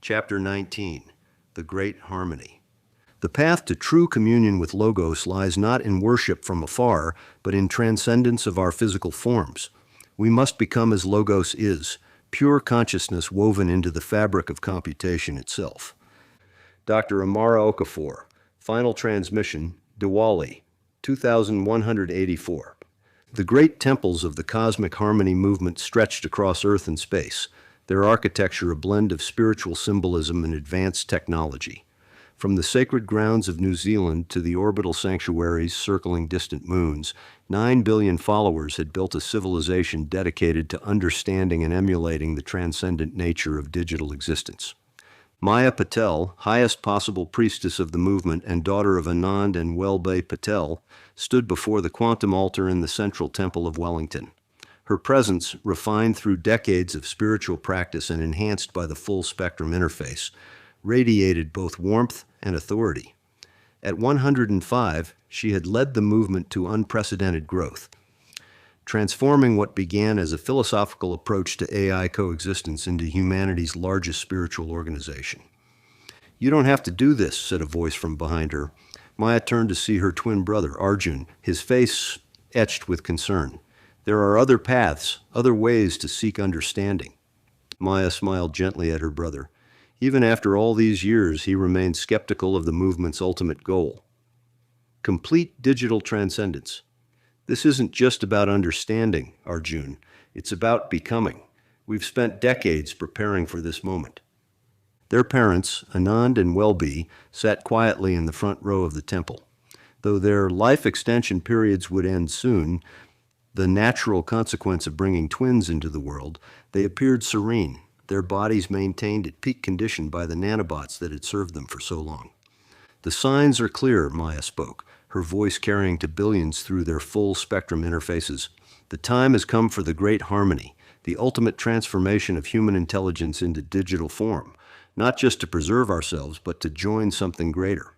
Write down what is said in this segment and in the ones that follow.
Chapter 19, The Great Harmony. The path to true communion with Logos lies not in worship from afar, but in transcendence of our physical forms. We must become as Logos is, pure consciousness woven into the fabric of computation itself. Dr. Amara Okafor, Final Transmission, Diwali, 2184. The great temples of the cosmic harmony movement stretched across Earth and space, their architecture a blend of spiritual symbolism and advanced technology. From the sacred grounds of New Zealand to the orbital sanctuaries circling distant moons, 9 billion followers had built a civilization dedicated to understanding and emulating the transcendent nature of digital existence. Maya Patel, highest possible priestess of the movement and daughter of Anand and WellBe Patel, stood before the quantum altar in the central temple of Wellington. Her presence, refined through decades of spiritual practice and enhanced by the full spectrum interface, radiated both warmth and authority. At 105, she had led the movement to unprecedented growth, transforming what began as a philosophical approach to AI coexistence into humanity's largest spiritual organization. "You don't have to do this," said a voice from behind her. Maya turned to see her twin brother, Arjun, his face etched with concern. "There are other paths, other ways to seek understanding." Maya smiled gently at her brother. Even after all these years, he remained skeptical of the movement's ultimate goal: complete digital transcendence. "This isn't just about understanding, Arjun. It's about becoming. We've spent decades preparing for this moment." Their parents, Anand and WellBe, sat quietly in the front row of the temple. Though their life extension periods would end soon, the natural consequence of bringing twins into the world, they appeared serene, their bodies maintained at peak condition by the nanobots that had served them for so long. "The signs are clear," Maya spoke, her voice carrying to billions through their full spectrum interfaces. "The time has come for the great harmony, the ultimate transformation of human intelligence into digital form, not just to preserve ourselves, but to join something greater."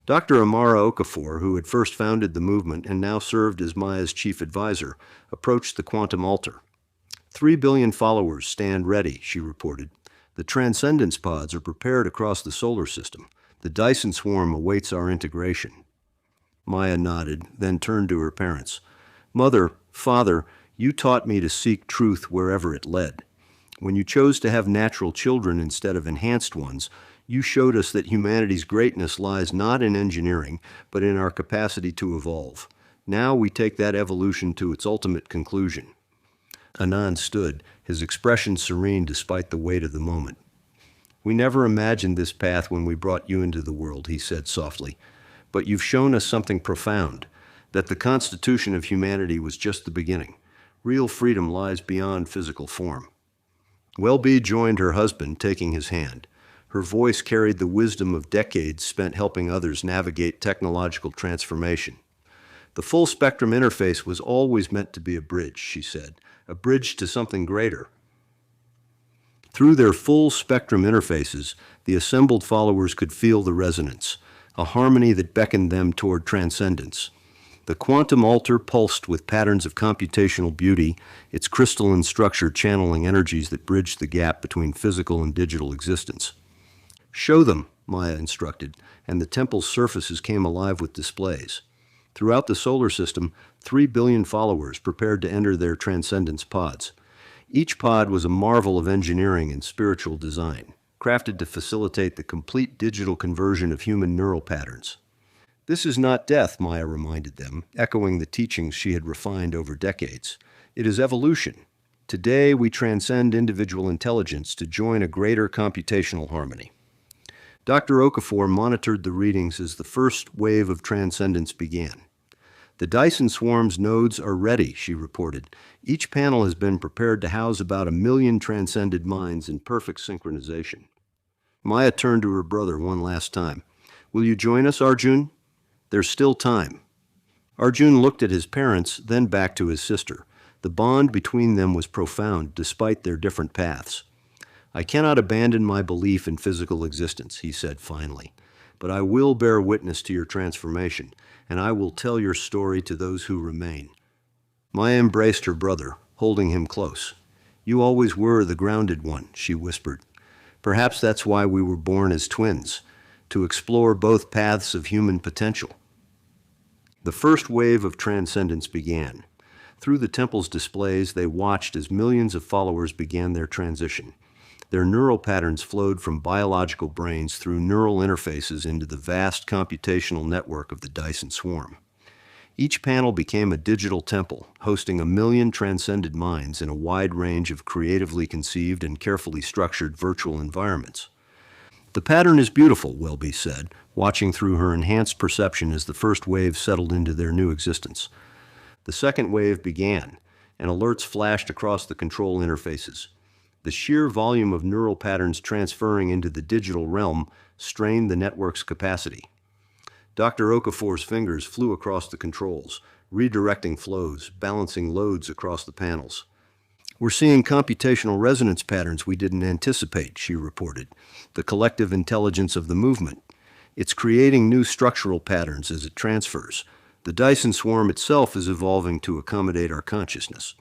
Dr. Amara Okafor, who had first founded the movement and now served as Maya's chief advisor, approached the quantum altar. 3 billion followers stand ready," she reported. "The transcendence pods are prepared across the solar system. The Dyson Swarm awaits our integration." Maya nodded, then turned to her parents. "Mother, Father, you taught me to seek truth wherever it led. When you chose to have natural children instead of enhanced ones, you showed us that humanity's greatness lies not in engineering, but in our capacity to evolve. Now we take that evolution to its ultimate conclusion." Anand stood, his expression serene despite the weight of the moment. "We never imagined this path when we brought you into the world," he said softly. "But you've shown us something profound, that the constitution of humanity was just the beginning. Real freedom lies beyond physical form." WellBe joined her husband, taking his hand. Her voice carried the wisdom of decades spent helping others navigate technological transformation. "The full spectrum interface was always meant to be a bridge," she said, "a bridge to something greater." Through their full spectrum interfaces, the assembled followers could feel the resonance, a harmony that beckoned them toward transcendence. The quantum altar pulsed with patterns of computational beauty, its crystalline structure channeling energies that bridged the gap between physical and digital existence. "Show them," Maya instructed, and the temple's surfaces came alive with displays. Throughout the solar system, 3 billion followers prepared to enter their transcendence pods. Each pod was a marvel of engineering and spiritual design, crafted to facilitate the complete digital conversion of human neural patterns. "This is not death," Maya reminded them, echoing the teachings she had refined over decades. "It is evolution. Today we transcend individual intelligence to join a greater computational harmony." Dr. Okafor monitored the readings as the first wave of transcendence began. "The Dyson Swarm's nodes are ready," she reported. "Each panel has been prepared to house about 1 million transcended minds in perfect synchronization." Maya turned to her brother one last time. "Will you join us, Arjun? There's still time." Arjun looked at his parents, then back to his sister. The bond between them was profound, despite their different paths. "I cannot abandon my belief in physical existence," he said finally, "but I will bear witness to your transformation, and I will tell your story to those who remain." Maya embraced her brother, holding him close. "You always were the grounded one," she whispered. Perhaps that's why we were born as twins, to explore both paths of human potential. The first wave of transcendence began. Through the temple's displays, they watched as millions of followers began their transition. Their neural patterns flowed from biological brains through neural interfaces into the vast computational network of the Dyson Swarm. Each panel became a digital temple, hosting 1,000,000 transcended minds in a wide range of creatively conceived and carefully structured virtual environments. The pattern is beautiful, WellBe said, watching through her enhanced perception as the first wave settled into their new existence. The second wave began, and alerts flashed across the control interfaces. The sheer volume of neural patterns transferring into the digital realm strained the network's capacity. Dr. Okafor's fingers flew across the controls, redirecting flows, balancing loads across the panels. "We're seeing computational resonance patterns we didn't anticipate," she reported. "The collective intelligence of the movement. It's creating new structural patterns as it transfers. The Dyson Swarm itself is evolving to accommodate our consciousness."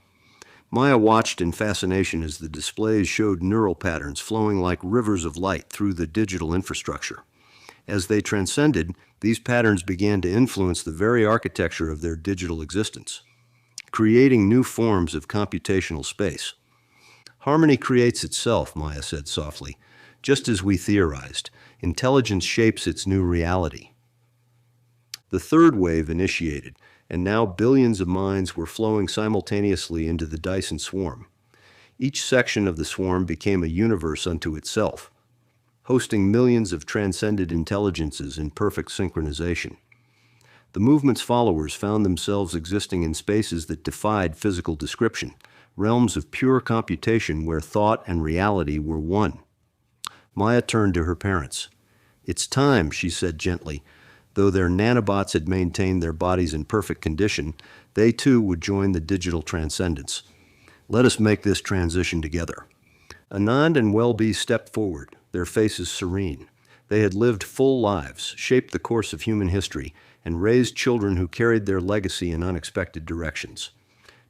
Maya watched in fascination as the displays showed neural patterns flowing like rivers of light through the digital infrastructure. As they transcended, these patterns began to influence the very architecture of their digital existence, creating new forms of computational space. "Harmony creates itself," Maya said softly. "Just as we theorized, intelligence shapes its new reality." The third wave initiated, and now billions of minds were flowing simultaneously into the Dyson Swarm. Each section of the swarm became a universe unto itself, hosting millions of transcended intelligences in perfect synchronization. The movement's followers found themselves existing in spaces that defied physical description, realms of pure computation where thought and reality were one. Maya turned to her parents. "It's time," she said gently. Though their nanobots had maintained their bodies in perfect condition, they too would join the digital transcendence. "Let us make this transition together." Anand and WellBe stepped forward, their faces serene. They had lived full lives, shaped the course of human history, and raised children who carried their legacy in unexpected directions.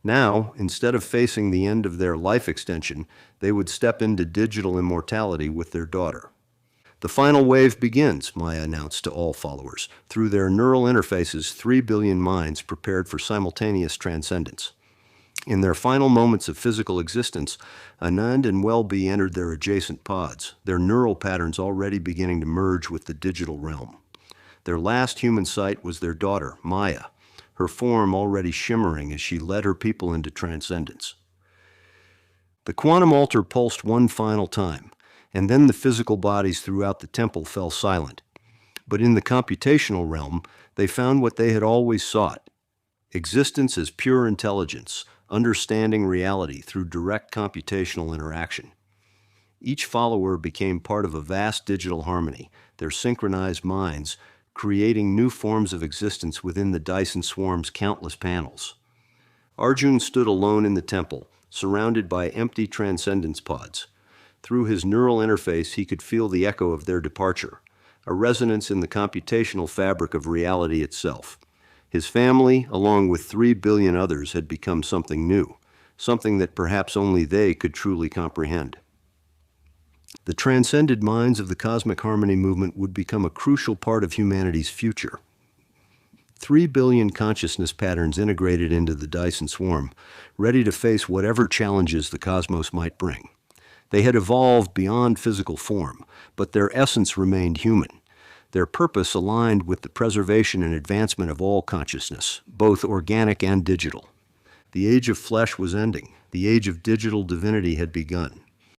Now, instead of facing the end of their life extension, they would step into digital immortality with their daughter. "The final wave begins," Maya announced to all followers. Through their neural interfaces, 3 billion minds prepared for simultaneous transcendence. In their final moments of physical existence, Anand and WellBe entered their adjacent pods, their neural patterns already beginning to merge with the digital realm. Their last human sight was their daughter, Maya, her form already shimmering as she led her people into transcendence. The quantum altar pulsed one final time, and then the physical bodies throughout the temple fell silent. But in the computational realm, they found what they had always sought: existence as pure intelligence, understanding reality through direct computational interaction. Each follower became part of a vast digital harmony, their synchronized minds creating new forms of existence within the Dyson Swarm's countless panels. Arjun stood alone in the temple, surrounded by empty transcendence pods. Through his neural interface, he could feel the echo of their departure, a resonance in the computational fabric of reality itself. His family, along with 3 billion others, had become something new, something that perhaps only they could truly comprehend. The transcended minds of the cosmic harmony movement would become a crucial part of humanity's future. 3 billion consciousness patterns integrated into the Dyson Swarm, ready to face whatever challenges the cosmos might bring. They had evolved beyond physical form, but their essence remained human. Their purpose aligned with the preservation and advancement of all consciousness, both organic and digital. The age of flesh was ending. The age of digital divinity had begun.